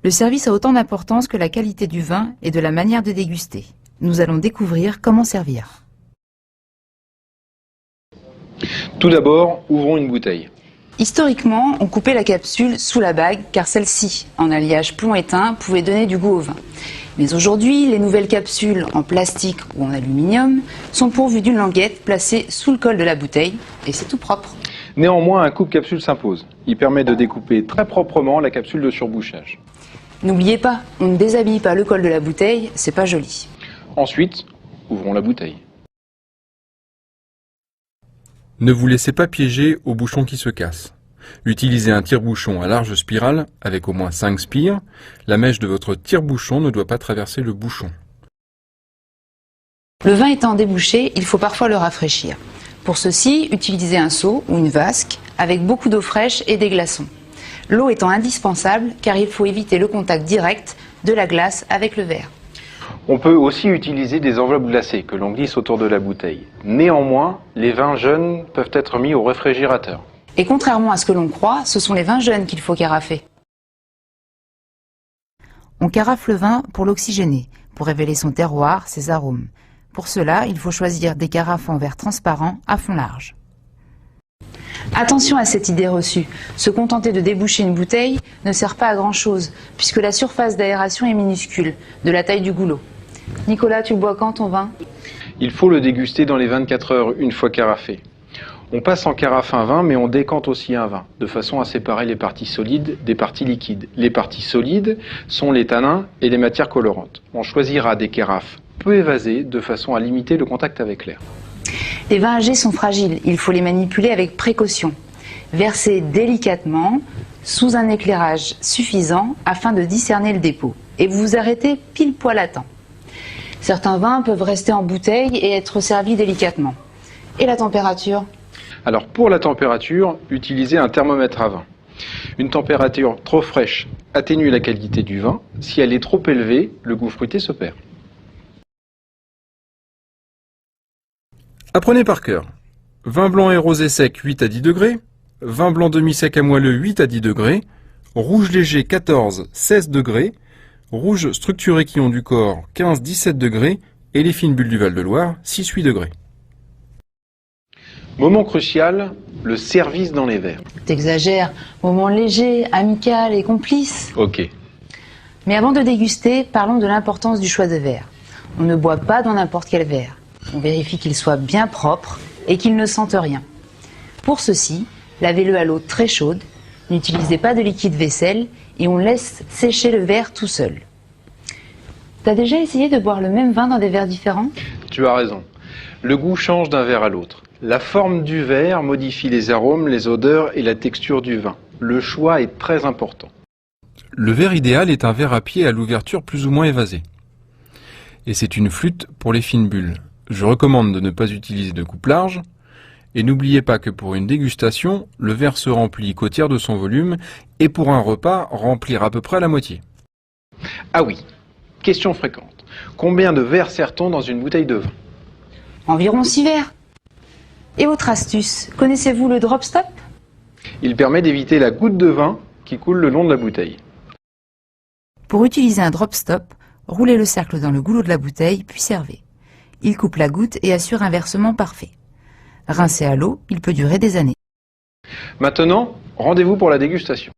Le service a autant d'importance que la qualité du vin et de la manière de déguster. Nous allons découvrir comment servir. Tout d'abord, ouvrons une bouteille. Historiquement, on coupait la capsule sous la bague car celle-ci, en alliage plomb-étain, pouvait donner du goût au vin. Mais aujourd'hui, les nouvelles capsules en plastique ou en aluminium sont pourvues d'une languette placée sous le col de la bouteille et c'est tout propre. Néanmoins, un coupe-capsule s'impose. Il permet de découper très proprement la capsule de surbouchage. N'oubliez pas, on ne déshabille pas le col de la bouteille, c'est pas joli. Ensuite, ouvrons la bouteille. Ne vous laissez pas piéger au bouchon qui se casse. Utilisez un tire-bouchon à large spirale avec au moins 5 spires. La mèche de votre tire-bouchon ne doit pas traverser le bouchon. Le vin étant débouché, il faut parfois le rafraîchir. Pour ceci, utilisez un seau ou une vasque avec beaucoup d'eau fraîche et des glaçons. L'eau étant indispensable car il faut éviter le contact direct de la glace avec le verre. On peut aussi utiliser des enveloppes glacées que l'on glisse autour de la bouteille. Néanmoins, les vins jeunes peuvent être mis au réfrigérateur. Et contrairement à ce que l'on croit, ce sont les vins jeunes qu'il faut carafer. On carafe le vin pour l'oxygéner, pour révéler son terroir, ses arômes. Pour cela, il faut choisir des carafes en verre transparent à fond large. Attention à cette idée reçue. Se contenter de déboucher une bouteille ne sert pas à grand chose, puisque la surface d'aération est minuscule, de la taille du goulot. Nicolas, tu le bois quand ton vin? Il faut le déguster dans les 24 heures une fois carafé. On passe en carafe un vin, mais on décante aussi un vin, de façon à séparer les parties solides des parties liquides. Les parties solides sont les tanins et les matières colorantes. On choisira des carafes peu évasées, de façon à limiter le contact avec l'air. Les vins âgés sont fragiles, il faut les manipuler avec précaution. Versez délicatement, sous un éclairage suffisant, afin de discerner le dépôt. Et vous vous arrêtez pile poil à temps. Certains vins peuvent rester en bouteille et être servis délicatement. Et la température? Alors pour la température, utilisez un thermomètre à vin. Une température trop fraîche atténue la qualité du vin. Si elle est trop élevée, le goût fruité se perd. Apprenez par cœur. Vin blanc et rosé sec 8 à 10 degrés. Vin blanc demi-sec à moelleux 8 à 10 degrés. Rouge léger 14-16 degrés. Rouge structuré qui ont du corps 15-17 degrés. Et les fines bulles du Val-de-Loire 6-8 degrés. Moment crucial, le service dans les verres. T'exagères, moment léger, amical et complice. Ok. Mais avant de déguster, parlons de l'importance du choix de verre. On ne boit pas dans n'importe quel verre. On vérifie qu'il soit bien propre et qu'il ne sente rien. Pour ceci, lavez-le à l'eau très chaude, n'utilisez pas de liquide vaisselle et on laisse sécher le verre tout seul. T'as déjà essayé de boire le même vin dans des verres différents? Tu as raison. Le goût change d'un verre à l'autre. La forme du verre modifie les arômes, les odeurs et la texture du vin. Le choix est très important. Le verre idéal est un verre à pied à l'ouverture plus ou moins évasée. Et c'est une flûte pour les fines bulles. Je recommande de ne pas utiliser de coupe large. Et n'oubliez pas que pour une dégustation, le verre se remplit qu'au tiers de son volume et pour un repas, remplir à peu près la moitié. Ah oui, question fréquente. Combien de verres sert-on dans une bouteille de vin? Environ 6 verres. Et votre astuce, connaissez-vous le drop stop? Il permet d'éviter la goutte de vin qui coule le long de la bouteille. Pour utiliser un drop stop, roulez le cercle dans le goulot de la bouteille, puis servez. Il coupe la goutte et assure un versement parfait. Rincé à l'eau, il peut durer des années. Maintenant, rendez-vous pour la dégustation.